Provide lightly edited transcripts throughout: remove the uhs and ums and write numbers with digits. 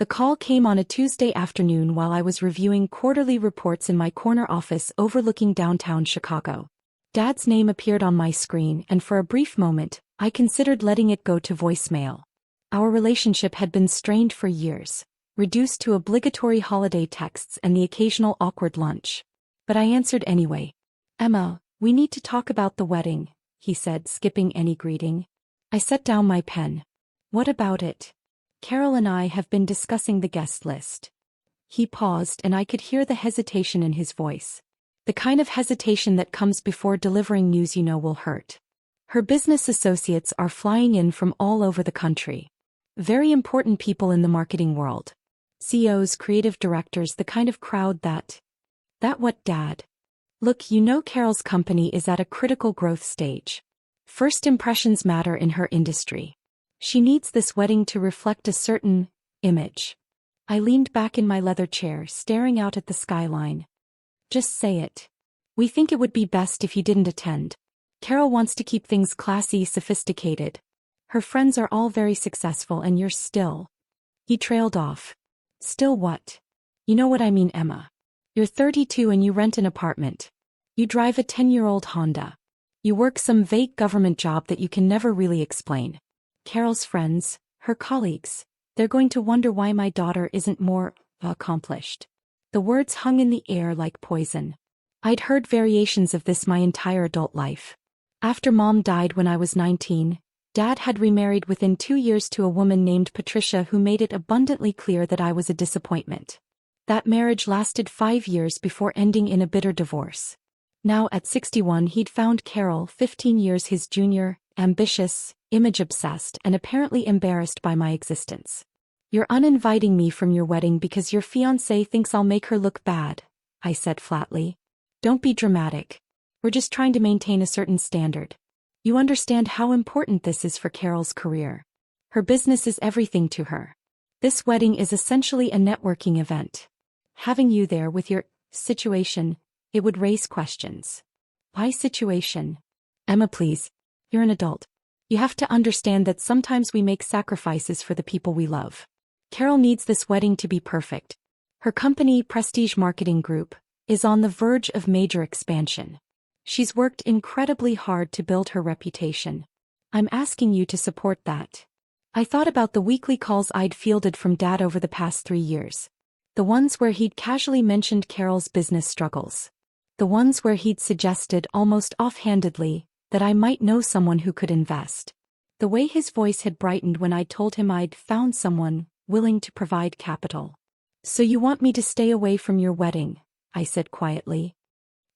The call came on a Tuesday afternoon while I was reviewing quarterly reports in my corner office overlooking downtown Chicago. Dad's name appeared on my screen, and for a brief moment, I considered letting it go to voicemail. Our relationship had been strained for years, reduced to obligatory holiday texts and the occasional awkward lunch. But I answered anyway. "Emma, we need to talk about the wedding," he said, skipping any greeting. I set down my pen. "What about it?" "Carol and I have been discussing the guest list." He paused, and I could hear the hesitation in his voice. The kind of hesitation that comes before delivering news you know will hurt. Her business associates are flying in from all over the country. Very important people in the marketing world. CEOs, creative directors, the kind of crowd that what, Dad? Look, you know Carol's company is at a critical growth stage. First impressions matter in her industry. She needs this wedding to reflect a certain image. I leaned back in my leather chair, staring out at the skyline. "Just say it. We think it would be best if you didn't attend. Carol wants to keep things classy, sophisticated. Her friends are all very successful and you're still..." He trailed off. "Still what?" "You know what I mean, Emma. You're 32 and you rent an apartment. You drive a 10-year-old Honda. You work some vague government job that you can never really explain. Carol's friends, her colleagues, they're going to wonder why my daughter isn't more accomplished." The words hung in the air like poison. I'd heard variations of this my entire adult life. After Mom died when I was 19, Dad had remarried within 2 years to a woman named Patricia who made it abundantly clear that I was a disappointment. That marriage lasted 5 years before ending in a bitter divorce. Now at 61 he'd found Carol, 15 years his junior, ambitious, image-obsessed, and apparently embarrassed by my existence. "You're uninviting me from your wedding because your fiancé thinks I'll make her look bad," I said flatly. "Don't be dramatic. We're just trying to maintain a certain standard. You understand how important this is for Carol's career. Her business is everything to her. This wedding is essentially a networking event. Having you there with your situation, it would raise questions." "Why situation?" "Emma, please. You're an adult. You have to understand that sometimes we make sacrifices for the people we love. Carol needs this wedding to be perfect. Her company, Prestige Marketing Group, is on the verge of major expansion. She's worked incredibly hard to build her reputation. I'm asking you to support that." I thought about the weekly calls I'd fielded from Dad over the past 3 years. The ones where he'd casually mentioned Carol's business struggles. The ones where he'd suggested, almost offhandedly, that I might know someone who could invest. The way his voice had brightened when I told him I'd found someone willing to provide capital. "So you want me to stay away from your wedding?" I said quietly.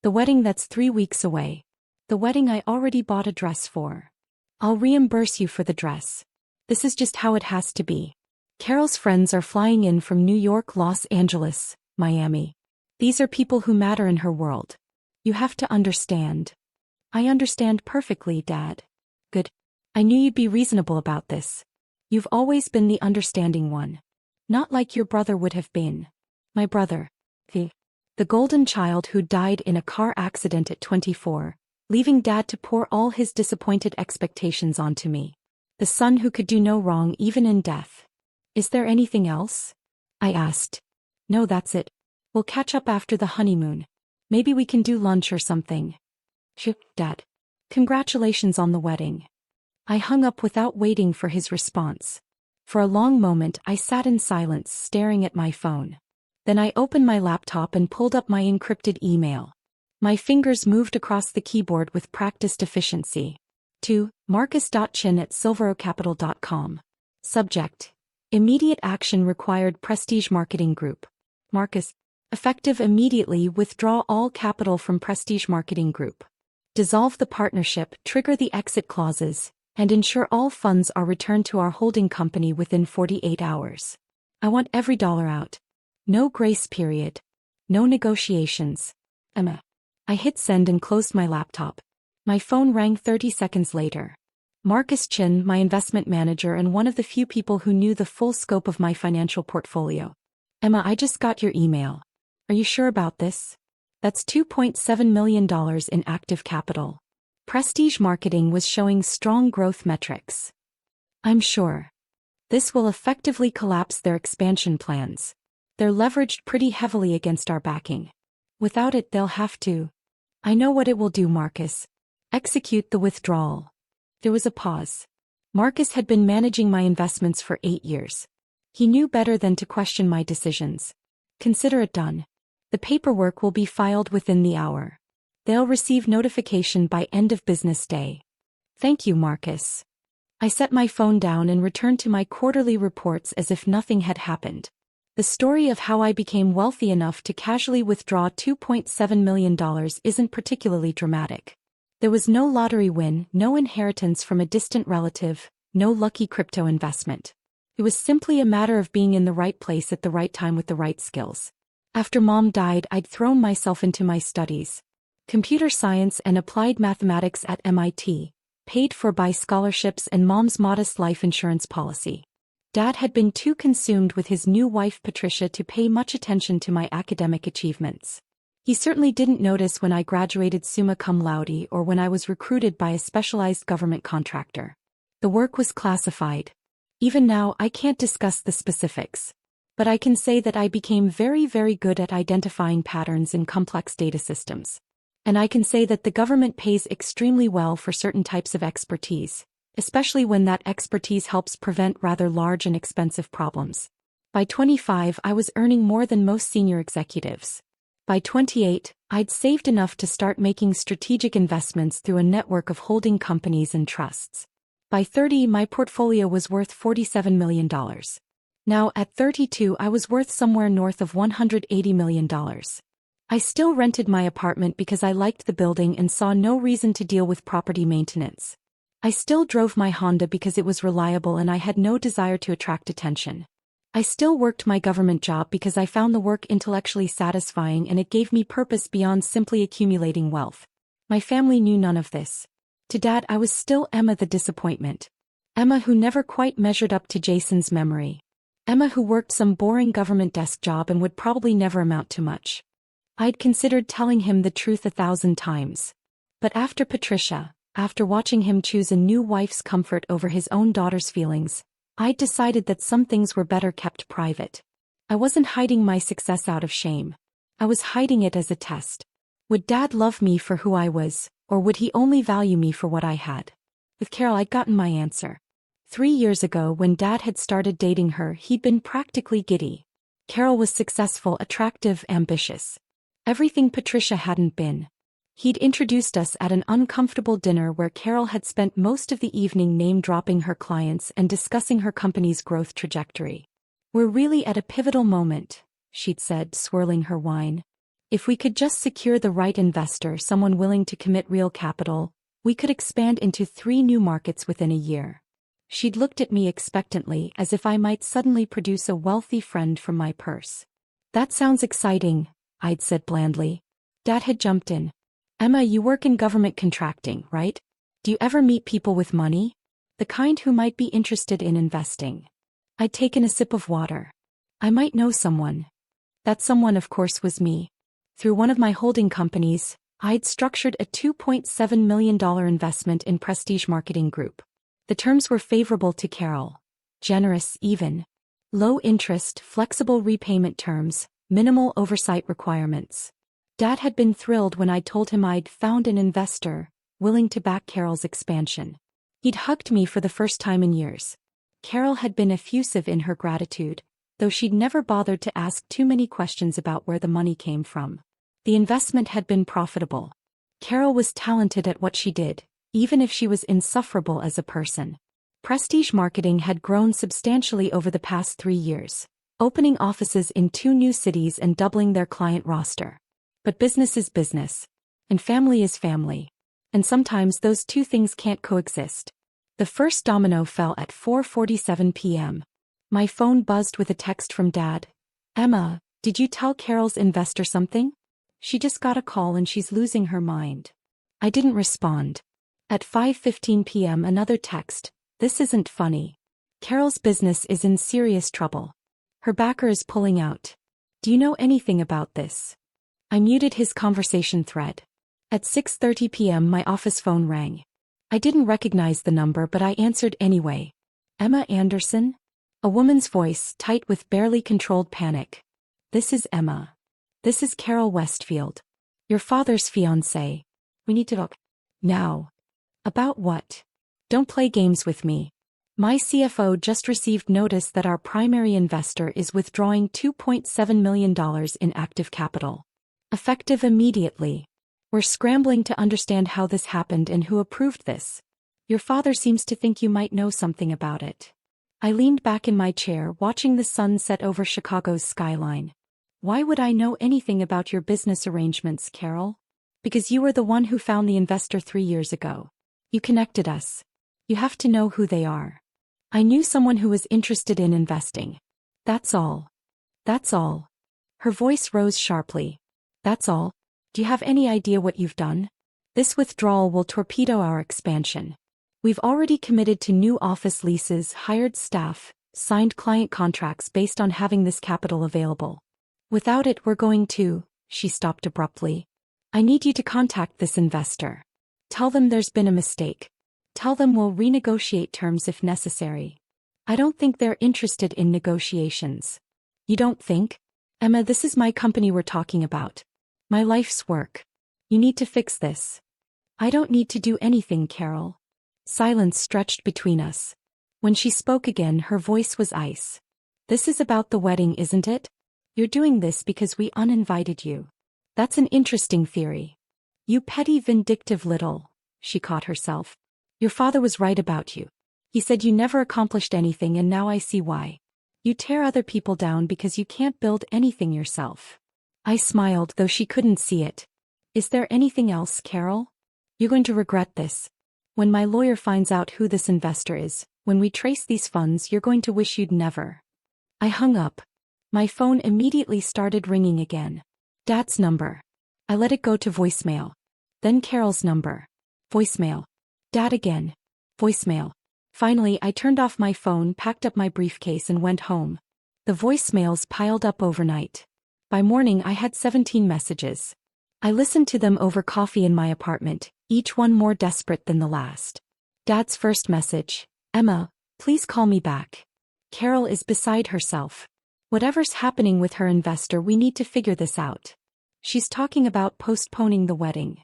"The wedding that's 3 weeks away. The wedding I already bought a dress for. I'll reimburse you for the dress. This is just how it has to be. Carol's friends are flying in from New York, Los Angeles, Miami. These are people who matter in her world. You have to understand." "I understand perfectly, Dad." "Good. I knew you'd be reasonable about this. You've always been the understanding one. Not like your brother would have been." "My brother. The golden child who died in a car accident at 24, leaving Dad to pour all his disappointed expectations onto me. The son who could do no wrong even in death." "Is there anything else?" I asked. "No, that's it. We'll catch up after the honeymoon. Maybe we can do lunch or something." "Sure, Dad. Congratulations on the wedding." I hung up without waiting for his response. For a long moment I sat in silence, staring at my phone. Then I opened my laptop and pulled up my encrypted email. My fingers moved across the keyboard with practiced efficiency. To marcus.chin@silverocapital.com. Subject: Immediate action required, Prestige Marketing Group. Marcus. Effective immediately, withdraw all capital from Prestige Marketing Group. Dissolve the partnership, trigger the exit clauses, and ensure all funds are returned to our holding company within 48 hours. I want every dollar out. No grace period. No negotiations. Emma. I hit send and closed my laptop. My phone rang 30 seconds later. Marcus Chin, my investment manager and one of the few people who knew the full scope of my financial portfolio. "Emma, I just got your email. Are you sure about this? That's $2.7 million in active capital. Prestige Marketing was showing strong growth metrics." "I'm sure." This will effectively collapse their expansion plans. They're leveraged pretty heavily against our backing. Without it, they'll have to. I know what it will do, Marcus. Execute the withdrawal. There was a pause. Marcus had been managing my investments for 8 years. He knew better than to question my decisions. Consider it done. The paperwork will be filed within the hour. They'll receive notification by end of business day. Thank you, Marcus. I set my phone down and returned to my quarterly reports as if nothing had happened. The story of how I became wealthy enough to casually withdraw $2.7 million isn't particularly dramatic. There was no lottery win, no inheritance from a distant relative, no lucky crypto investment. It was simply a matter of being in the right place at the right time with the right skills. After Mom died, I'd thrown myself into my studies. Computer science and applied mathematics at MIT, paid for by scholarships and Mom's modest life insurance policy. Dad had been too consumed with his new wife Patricia to pay much attention to my academic achievements. He certainly didn't notice when I graduated summa cum laude or when I was recruited by a specialized government contractor. The work was classified. Even now, I can't discuss the specifics. But I can say that I became very, very good at identifying patterns in complex data systems. And I can say that the government pays extremely well for certain types of expertise, especially when that expertise helps prevent rather large and expensive problems. By 25, I was earning more than most senior executives. By 28, I'd saved enough to start making strategic investments through a network of holding companies and trusts. By 30, my portfolio was worth $47 million. Now, at 32, I was worth somewhere north of $180 million. I still rented my apartment because I liked the building and saw no reason to deal with property maintenance. I still drove my Honda because it was reliable and I had no desire to attract attention. I still worked my government job because I found the work intellectually satisfying and it gave me purpose beyond simply accumulating wealth. My family knew none of this. To Dad, I was still Emma the disappointment. Emma who never quite measured up to Jason's memory. Emma who worked some boring government desk job and would probably never amount to much. I'd considered telling him the truth 1,000 times. But after Patricia, after watching him choose a new wife's comfort over his own daughter's feelings, I'd decided that some things were better kept private. I wasn't hiding my success out of shame. I was hiding it as a test. Would Dad love me for who I was, or would he only value me for what I had? With Carol, I'd gotten my answer. 3 years ago, when Dad had started dating her, he'd been practically giddy. Carol was successful, attractive, ambitious. Everything Patricia hadn't been. He'd introduced us at an uncomfortable dinner where Carol had spent most of the evening name-dropping her clients and discussing her company's growth trajectory. "We're really at a pivotal moment," she'd said, swirling her wine. "If we could just secure the right investor, someone willing to commit real capital, we could expand into 3 new markets within a year." She'd looked at me expectantly, as if I might suddenly produce a wealthy friend from my purse. "That sounds exciting," I'd said blandly. Dad had jumped in. "Emma, you work in government contracting, right? Do you ever meet people with money? The kind who might be interested in investing?" I'd taken a sip of water. "I might know someone." That someone, of course, was me. Through one of my holding companies, I'd structured a $2.7 million investment in Prestige Marketing Group. The terms were favorable to Carol. Generous, even. Low interest, flexible repayment terms, minimal oversight requirements. Dad had been thrilled when I told him I'd found an investor, willing to back Carol's expansion. He'd hugged me for the first time in years. Carol had been effusive in her gratitude, though she'd never bothered to ask too many questions about where the money came from. The investment had been profitable. Carol was talented at what she did, even if she was insufferable as a person. Prestige Marketing had grown substantially over the past 3 years, opening offices in 2 new cities and doubling their client roster. But business is business. And family is family. And sometimes those two things can't coexist. The first domino fell at 4:47 p.m. My phone buzzed with a text from Dad. "Emma, did you tell Carol's investor something? She just got a call and she's losing her mind." I didn't respond. At 5:15 p.m. another text. "This isn't funny. Carol's business is in serious trouble. Her backer is pulling out. Do you know anything about this?" I muted his conversation thread. At 6:30 p.m. my office phone rang. I didn't recognize the number but I answered anyway. "Emma Anderson?" A woman's voice, tight with barely controlled panic. This is Emma. This is Carol Westfield. Your father's fiancée. We need to talk. Now. About what? Don't play games with me. My CFO just received notice that our primary investor is withdrawing $2.7 million in active capital. Effective immediately. We're scrambling to understand how this happened and who approved this. Your father seems to think you might know something about it. I leaned back in my chair, watching the sun set over Chicago's skyline. Why would I know anything about your business arrangements, Carol? Because you were the one who found the investor 3 years ago. You connected us. You have to know who they are. I knew someone who was interested in investing. That's all. That's all. Her voice rose sharply. That's all? Do you have any idea what you've done? This withdrawal will torpedo our expansion. We've already committed to new office leases, hired staff, signed client contracts based on having this capital available. Without it, we're going to. She stopped abruptly. I need you to contact this investor. Tell them there's been a mistake. Tell them we'll renegotiate terms if necessary. I don't think they're interested in negotiations. You don't think? Emma, this is my company we're talking about. My life's work. You need to fix this. I don't need to do anything, Carol. Silence stretched between us. When she spoke again, her voice was ice. This is about the wedding, isn't it? You're doing this because we uninvited you. That's an interesting theory. You petty, vindictive little. She caught herself. Your father was right about you. He said you never accomplished anything, and now I see why. You tear other people down because you can't build anything yourself. I smiled, though she couldn't see it. Is there anything else, Carol? You're going to regret this. When my lawyer finds out who this investor is, when we trace these funds, you're going to wish you'd never. I hung up. My phone immediately started ringing again. Dad's number. I let it go to voicemail. Then Carol's number. Voicemail. Dad again. Voicemail. Finally, I turned off my phone, packed up my briefcase, and went home. The voicemails piled up overnight. By morning, I had 17 messages. I listened to them over coffee in my apartment, each one more desperate than the last. Dad's first message. Emma, please call me back. Carol is beside herself. Whatever's happening with her investor, we need to figure this out. She's talking about postponing the wedding.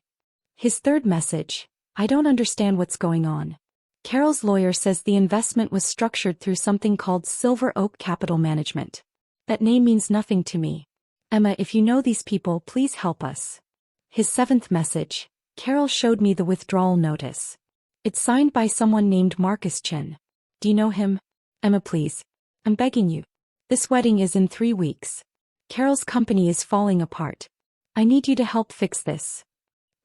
His third message. I don't understand what's going on. Carol's lawyer says the investment was structured through something called Silver Oak Capital Management. That name means nothing to me. Emma, if you know these people, please help us. His seventh message. Carol showed me the withdrawal notice. It's signed by someone named Marcus Chin. Do you know him? Emma, please. I'm begging you. This wedding is in 3 weeks. Carol's company is falling apart. I need you to help fix this.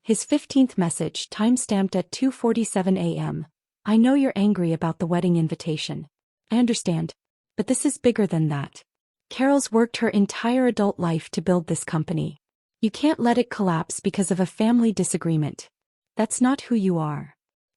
His 15th message, time-stamped at 2:47 a.m. I know you're angry about the wedding invitation. I understand. But this is bigger than that. Carol's worked her entire adult life to build this company. You can't let it collapse because of a family disagreement. That's not who you are.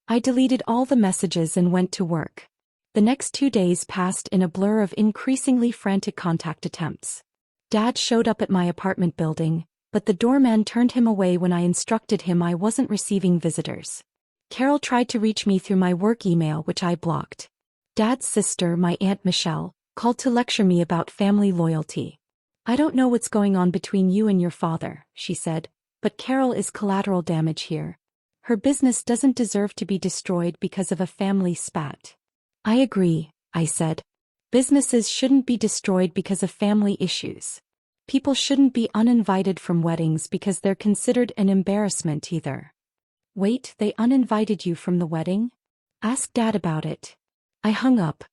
I deleted all the messages and went to work. The next 2 days passed in a blur of increasingly frantic contact attempts. Dad showed up at my apartment building, but the doorman turned him away when I instructed him I wasn't receiving visitors. Carol tried to reach me through my work email, which I blocked. Dad's sister, my Aunt Michelle, called to lecture me about family loyalty. I don't know what's going on between you and your father, she said, but Carol is collateral damage here. Her business doesn't deserve to be destroyed because of a family spat. I agree, I said. Businesses shouldn't be destroyed because of family issues. People shouldn't be uninvited from weddings because they're considered an embarrassment either. Wait, they uninvited you from the wedding? Ask Dad about it. I hung up.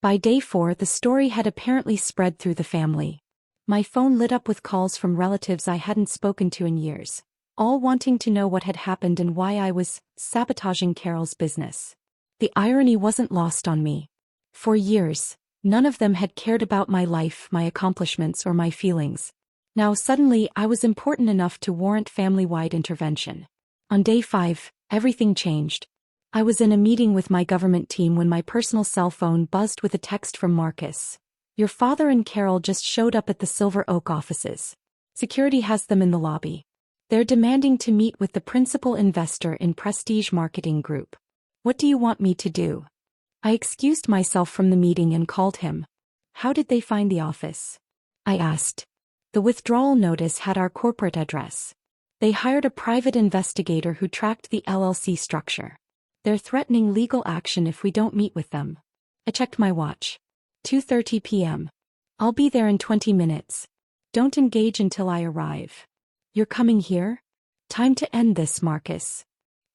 By day 4, the story had apparently spread through the family. My phone lit up with calls from relatives I hadn't spoken to in years, all wanting to know what had happened and why I was sabotaging Carol's business. The irony wasn't lost on me. For years, none of them had cared about my life, my accomplishments, or my feelings. Now suddenly I was important enough to warrant family-wide intervention. On day 5, everything changed. I was in a meeting with my government team when my personal cell phone buzzed with a text from Marcus. Your father and Carol just showed up at the Silver Oak offices. Security has them in the lobby. They're demanding to meet with the principal investor in Prestige Marketing Group. What do you want me to do? I excused myself from the meeting and called him. How did they find the office? I asked. The withdrawal notice had our corporate address. They hired a private investigator who tracked the LLC structure. They're threatening legal action if we don't meet with them. I checked my watch. 2:30 p.m. I'll be there in 20 minutes. Don't engage until I arrive. You're coming here? Time to end this, Marcus.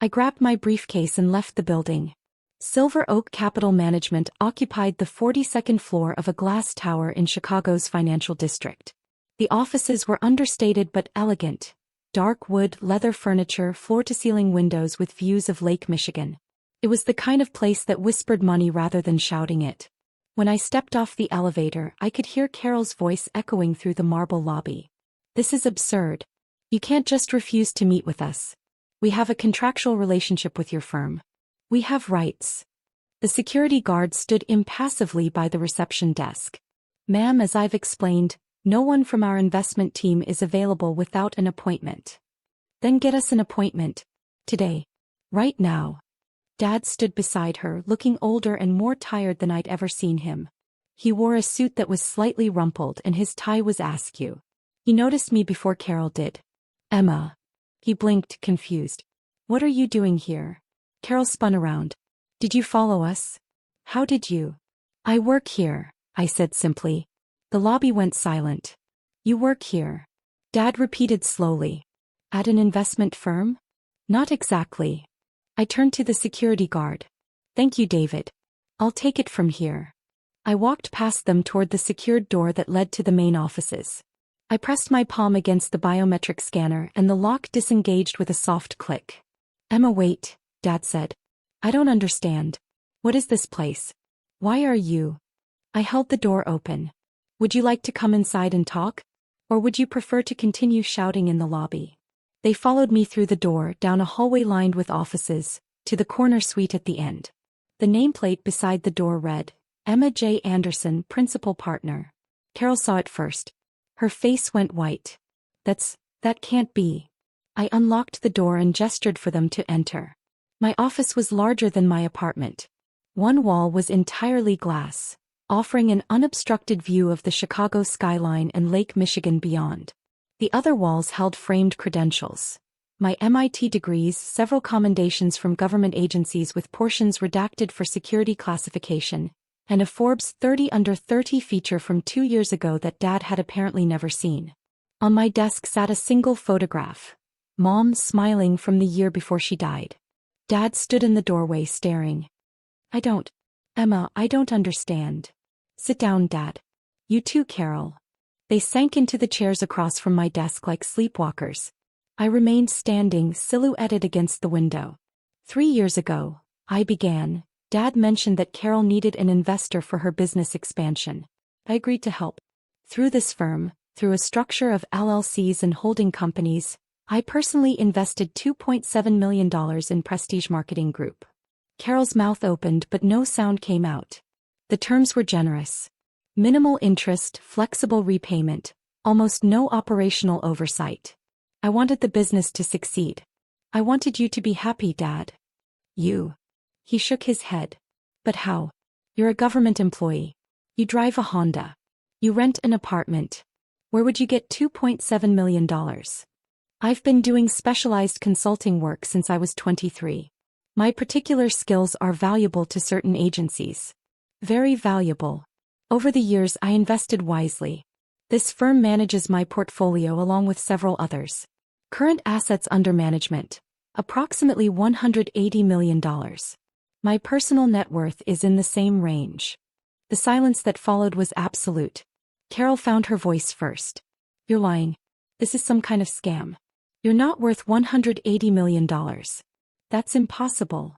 I grabbed my briefcase and left the building. Silver Oak Capital Management occupied the 42nd floor of a glass tower in Chicago's financial district. The offices were understated but elegant. Dark wood, leather furniture, floor-to-ceiling windows with views of Lake Michigan. It was the kind of place that whispered money rather than shouting it. When I stepped off the elevator, I could hear Carol's voice echoing through the marble lobby. This is absurd. You can't just refuse to meet with us. We have a contractual relationship with your firm. We have rights. The security guard stood impassively by the reception desk. Ma'am, as I've explained, no one from our investment team is available without an appointment. Then get us an appointment. Today. Right now. Dad stood beside her, looking older and more tired than I'd ever seen him. He wore a suit that was slightly rumpled and his tie was askew. He noticed me before Carol did. Emma. He blinked, confused. What are you doing here? Carol spun around. Did you follow us? How did you? I work here, I said simply. The lobby went silent. You work here. Dad repeated slowly. At an investment firm? Not exactly. I turned to the security guard. Thank you, David. I'll take it from here. I walked past them toward the secured door that led to the main offices. I pressed my palm against the biometric scanner and the lock disengaged with a soft click. Emma, wait, Dad said. I don't understand. What is this place? Why are you? I held the door open. Would you like to come inside and talk? Or would you prefer to continue shouting in the lobby? They followed me through the door, down a hallway lined with offices, to the corner suite at the end. The nameplate beside the door read, Emma J. Anderson, Principal Partner. Carol saw it first. Her face went white. That can't be. I unlocked the door and gestured for them to enter. My office was larger than my apartment. One wall was entirely glass, offering an unobstructed view of the Chicago skyline and Lake Michigan beyond. The other walls held framed credentials. My MIT degrees, several commendations from government agencies with portions redacted for security classification, and a Forbes 30 Under 30 feature from 2 years ago that Dad had apparently never seen. On my desk sat a single photograph. Mom smiling from the year before she died. Dad stood in the doorway staring. Emma, I don't understand. Sit down, Dad. You too, Carol. They sank into the chairs across from my desk like sleepwalkers. I remained standing, silhouetted against the window. 3 years ago, I began. Dad mentioned that Carol needed an investor for her business expansion. I agreed to help. Through this firm, through a structure of LLCs and holding companies, I personally invested $2.7 million in Prestige Marketing Group. Carol's mouth opened but no sound came out. The terms were generous. Minimal interest, flexible repayment, almost no operational oversight. I wanted the business to succeed. I wanted you to be happy, Dad. You. He shook his head. But how? You're a government employee. You drive a Honda. You rent an apartment. Where would you get $2.7 million? I've been doing specialized consulting work since I was 23. My particular skills are valuable to certain agencies. Very valuable. Over the years I invested wisely. This firm manages my portfolio along with several others. Current assets under management, approximately $180 million. My personal net worth is in the same range. The silence that followed was absolute. Carol found her voice first. You're lying. This is some kind of scam. You're not worth $180 million. That's impossible.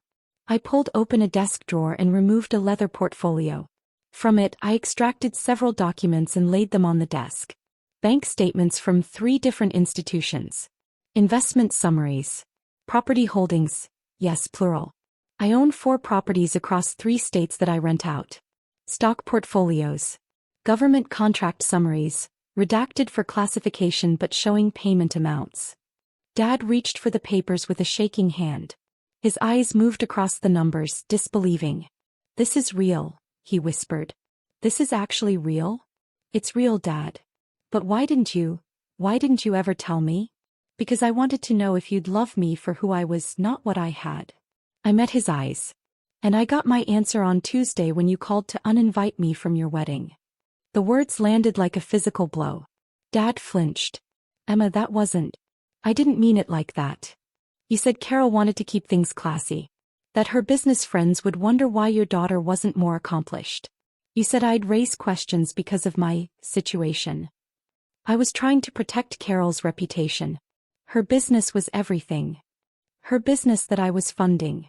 I pulled open a desk drawer and removed a leather portfolio. From it, I extracted several documents and laid them on the desk. Bank statements from 3 different institutions. Investment summaries. Property holdings, yes, plural. I own 4 properties across 3 states that I rent out. Stock portfolios. Government contract summaries, redacted for classification but showing payment amounts. Dad reached for the papers with a shaking hand. His eyes moved across the numbers, disbelieving. This is real, he whispered. This is actually real? It's real, Dad. But why didn't you ever tell me? Because I wanted to know if you'd love me for who I was, not what I had. I met his eyes. And I got my answer on Tuesday when you called to uninvite me from your wedding. The words landed like a physical blow. Dad flinched. Emma, I didn't mean it like that. You said Carol wanted to keep things classy. That her business friends would wonder why your daughter wasn't more accomplished. You said I'd raise questions because of my situation. I was trying to protect Carol's reputation. Her business was everything. Her business that I was funding.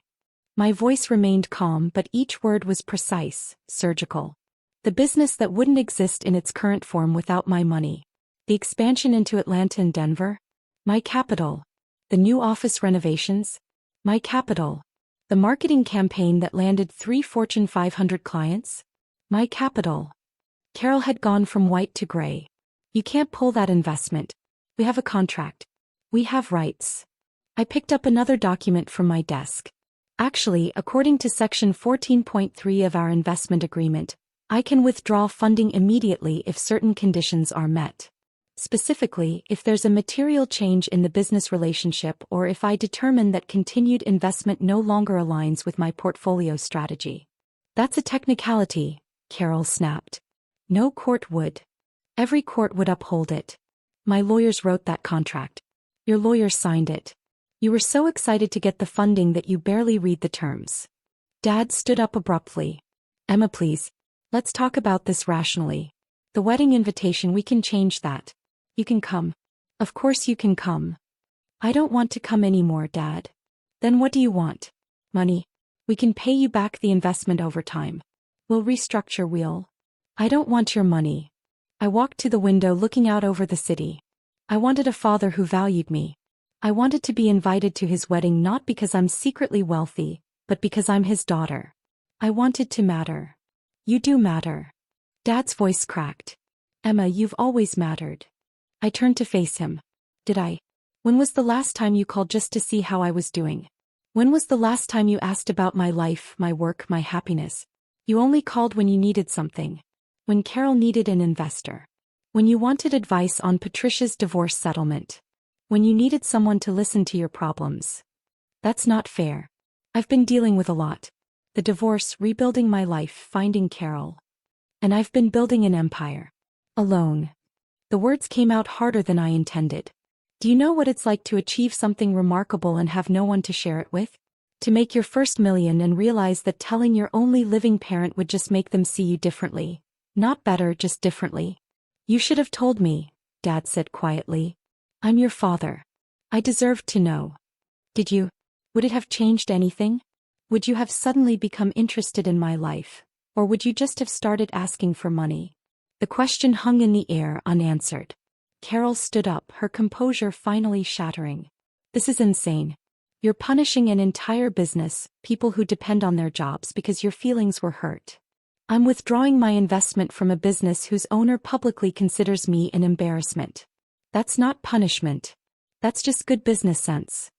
My voice remained calm, but each word was precise, surgical. The business that wouldn't exist in its current form without my money. The expansion into Atlanta and Denver. My capital. The new office renovations. My capital. The marketing campaign that landed 3 Fortune 500 clients. My capital. Carol had gone from white to gray. You can't pull that investment. We have a contract. We have rights. I picked up another document from my desk. Actually, according to Section 14.3 of our investment agreement, I can withdraw funding immediately if certain conditions are met. Specifically, if there's a material change in the business relationship or if I determine that continued investment no longer aligns with my portfolio strategy. That's a technicality, Carol snapped. No court would. Every court would uphold it. My lawyers wrote that contract. Your lawyers signed it. You were so excited to get the funding that you barely read the terms. Dad stood up abruptly. Emma, please. Let's talk about this rationally. The wedding invitation, we can change that. You can come. Of course you can come. I don't want to come anymore, Dad. Then what do you want? Money. We can pay you back the investment over time. We'll restructure. I don't want your money. I walked to the window looking out over the city. I wanted a father who valued me. I wanted to be invited to his wedding not because I'm secretly wealthy, but because I'm his daughter. I wanted to matter. You do matter. Dad's voice cracked. Emma, you've always mattered. I turned to face him. Did I? When was the last time you called just to see how I was doing? When was the last time you asked about my life, my work, my happiness? You only called when you needed something. When Carol needed an investor. When you wanted advice on Patricia's divorce settlement. When you needed someone to listen to your problems. That's not fair. I've been dealing with a lot. The divorce, rebuilding my life, finding Carol. And I've been building an empire. Alone. The words came out harder than I intended. Do you know what it's like to achieve something remarkable and have no one to share it with? To make your first million and realize that telling your only living parent would just make them see you differently. Not better, just differently. You should have told me, Dad said quietly. I'm your father. I deserved to know. Did you? Would it have changed anything? Would you have suddenly become interested in my life? Or would you just have started asking for money? The question hung in the air unanswered. Carol stood up, her composure finally shattering. This is insane. You're punishing an entire business, people who depend on their jobs because your feelings were hurt. I'm withdrawing my investment from a business whose owner publicly considers me an embarrassment. That's not punishment. That's just good business sense.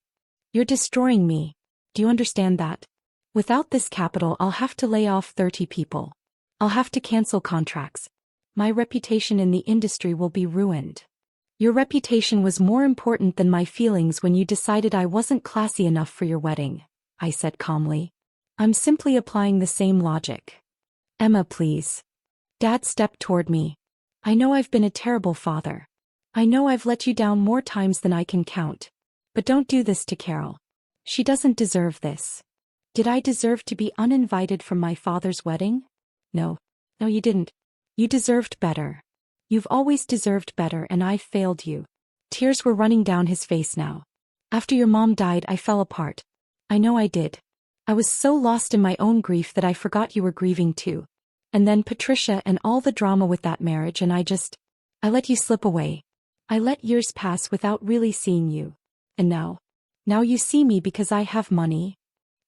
You're destroying me. Do you understand that? Without this capital, I'll have to lay off 30 people. I'll have to cancel contracts. My reputation in the industry will be ruined. Your reputation was more important than my feelings when you decided I wasn't classy enough for your wedding, I said calmly. I'm simply applying the same logic. Emma, please. Dad stepped toward me. I know I've been a terrible father. I know I've let you down more times than I can count. But don't do this to Carol. She doesn't deserve this. Did I deserve to be uninvited from my father's wedding? No. No, you didn't. You deserved better. You've always deserved better, and I failed you. Tears were running down his face now. After your mom died, I fell apart. I know I did. I was so lost in my own grief that I forgot you were grieving too. And then Patricia and all the drama with that marriage, and I let you slip away. I let years pass without really seeing you. And now you see me because I have money.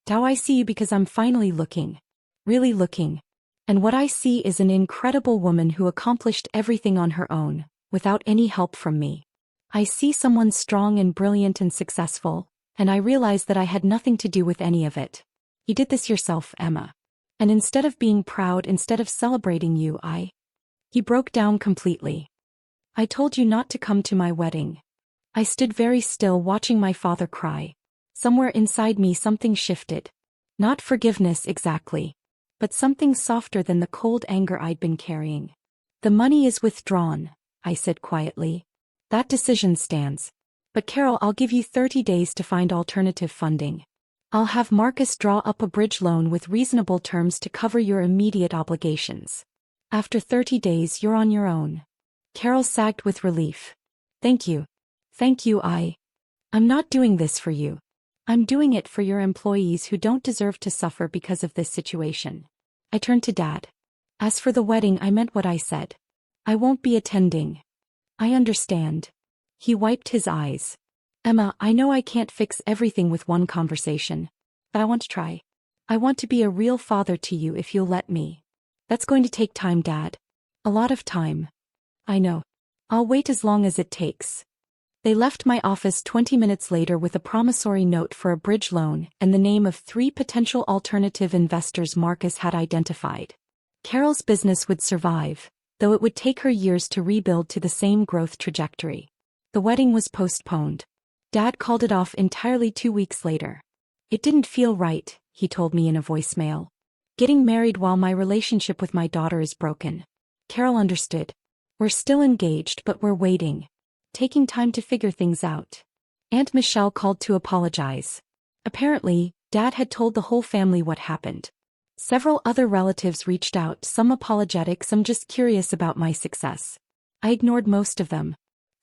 Now I see you because I'm finally looking. Really looking. And what I see is an incredible woman who accomplished everything on her own, without any help from me. I see someone strong and brilliant and successful, and I realize that I had nothing to do with any of it. You did this yourself, Emma. And instead of being proud, instead of celebrating you, He broke down completely. I told you not to come to my wedding. I stood very still watching my father cry. Somewhere inside me something shifted. Not forgiveness exactly, but something softer than the cold anger I'd been carrying. The money is withdrawn, I said quietly. That decision stands. But Carol, I'll give you 30 days to find alternative funding. I'll have Marcus draw up a bridge loan with reasonable terms to cover your immediate obligations. After 30 days you're on your own. Carol sagged with relief. Thank you. Thank you. I'm not doing this for you. I'm doing it for your employees who don't deserve to suffer because of this situation. I turned to Dad. As for the wedding, I meant what I said. I won't be attending. I understand. He wiped his eyes. Emma, I know I can't fix everything with one conversation, but I want to try. I want to be a real father to you if you'll let me. That's going to take time, Dad. A lot of time. I know. I'll wait as long as it takes. They left my office 20 minutes later with a promissory note for a bridge loan and the name of 3 potential alternative investors Marcus had identified. Carol's business would survive, though it would take her years to rebuild to the same growth trajectory. The wedding was postponed. Dad called it off entirely 2 weeks later. It didn't feel right, he told me in a voicemail. Getting married while my relationship with my daughter is broken. Carol understood. We're still engaged, but we're waiting. Taking time to figure things out. Aunt Michelle called to apologize. Apparently, Dad had told the whole family what happened. Several other relatives reached out, some apologetic, some just curious about my success. I ignored most of them.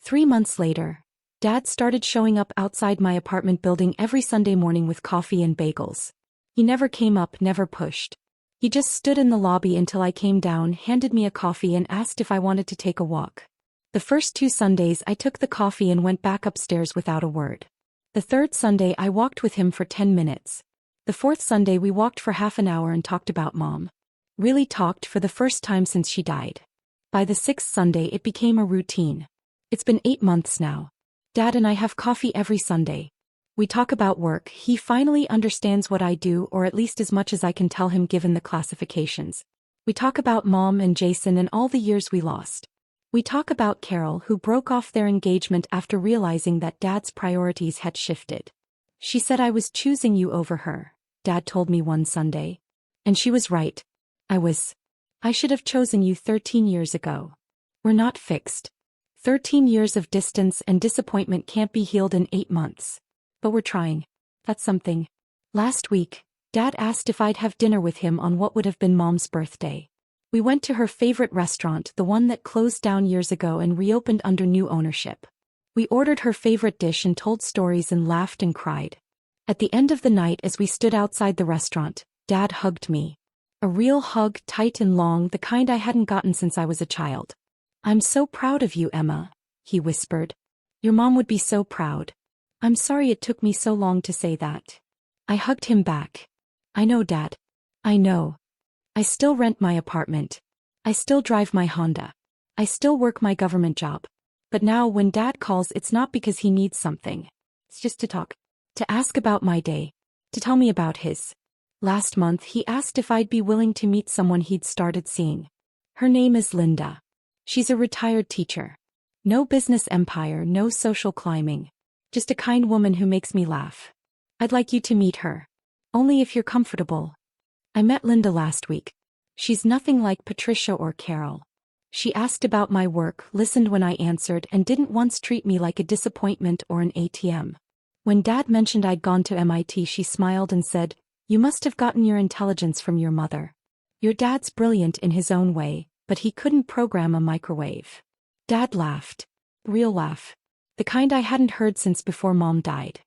3 months later, Dad started showing up outside my apartment building every Sunday morning with coffee and bagels. He never came up, never pushed. He just stood in the lobby until I came down, handed me a coffee and asked if I wanted to take a walk. The first 2 Sundays I took the coffee and went back upstairs without a word. The 3rd Sunday I walked with him for 10 minutes. The 4th Sunday we walked for half an hour and talked about Mom. Really talked for the first time since she died. By the 6th Sunday it became a routine. It's been 8 months now. Dad and I have coffee every Sunday. We talk about work. He finally understands what I do, or at least as much as I can tell him given the classifications. We talk about Mom and Jason and all the years we lost. We talk about Carol, who broke off their engagement after realizing that Dad's priorities had shifted. She said I was choosing you over her, Dad told me one Sunday. And she was right. I should have chosen you 13 years ago. We're not fixed. 13 years of distance and disappointment can't be healed in 8 months. But we're trying. That's something. Last week, Dad asked if I'd have dinner with him on what would have been Mom's birthday. We went to her favorite restaurant, the one that closed down years ago and reopened under new ownership. We ordered her favorite dish and told stories and laughed and cried. At the end of the night, as we stood outside the restaurant, Dad hugged me. A real hug, tight and long, the kind I hadn't gotten since I was a child. I'm so proud of you, Emma, he whispered. Your mom would be so proud. I'm sorry it took me so long to say that. I hugged him back. I know, Dad. I know. I still rent my apartment. I still drive my Honda. I still work my government job. But now when Dad calls, it's not because he needs something. It's just to talk. To ask about my day. To tell me about his. Last month he asked if I'd be willing to meet someone he'd started seeing. Her name is Linda. She's a retired teacher. No business empire, no social climbing. Just a kind woman who makes me laugh. I'd like you to meet her. Only if you're comfortable. I met Linda last week. She's nothing like Patricia or Carol. She asked about my work, listened when I answered, and didn't once treat me like a disappointment or an ATM. When Dad mentioned I'd gone to MIT, she smiled and said, "You must have gotten your intelligence from your mother. Your dad's brilliant in his own way, but he couldn't program a microwave." Dad laughed. Real laugh. The kind I hadn't heard since before Mom died.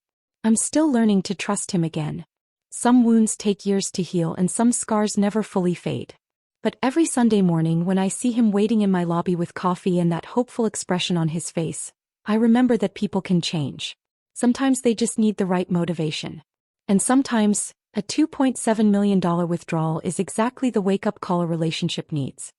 I'm still learning to trust him again. Some wounds take years to heal and some scars never fully fade. But every Sunday morning when I see him waiting in my lobby with coffee and that hopeful expression on his face, I remember that people can change. Sometimes they just need the right motivation. And sometimes, a $2.7 million withdrawal is exactly the wake-up call a relationship needs.